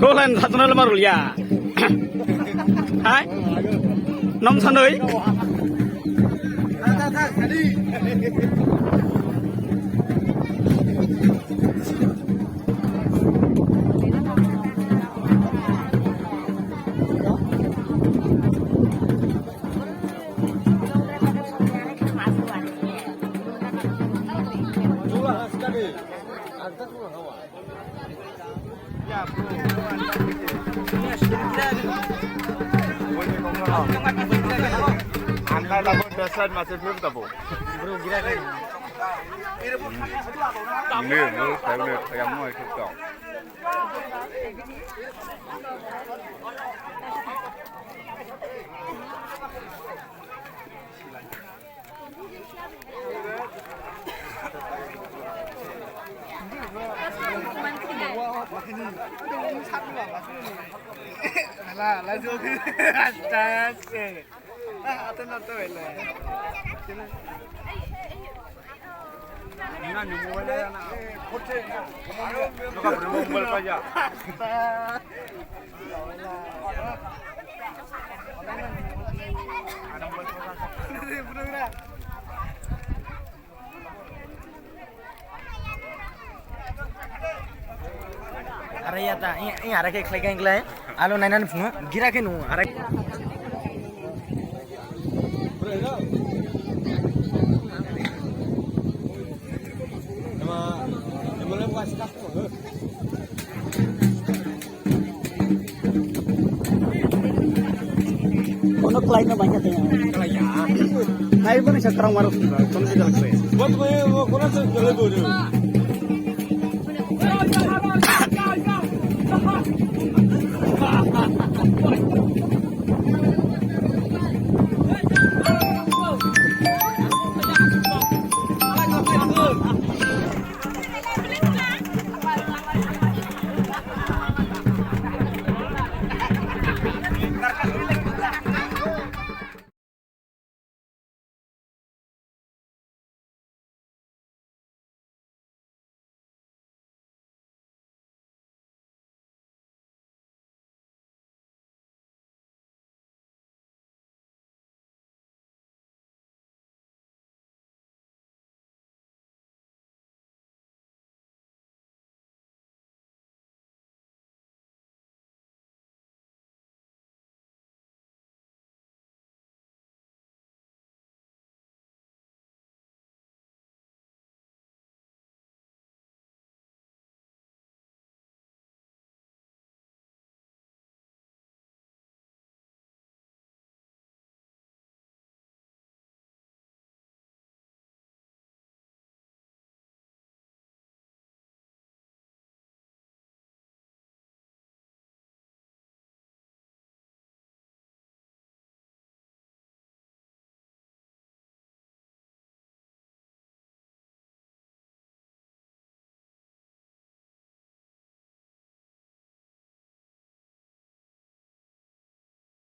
Cô lên thật nó là mà rồi à? Hả? Nông san ơi. Anda lagu dasar masih belum tahu. Belum kira kan? Ini, yang mau ikut kau. Lah jo ki astaga. Atau nanti bela. Ina ni mobile ya na. Kote. Luka mobile pa ya. Are ya ta ini are ke klik engklai alo nainan funga gira ke nu are Ono klien na banyak ya. Klien. Hai pun sekarang maruf. Kono tidak klien. Buat gue, kono tu jalan dulu.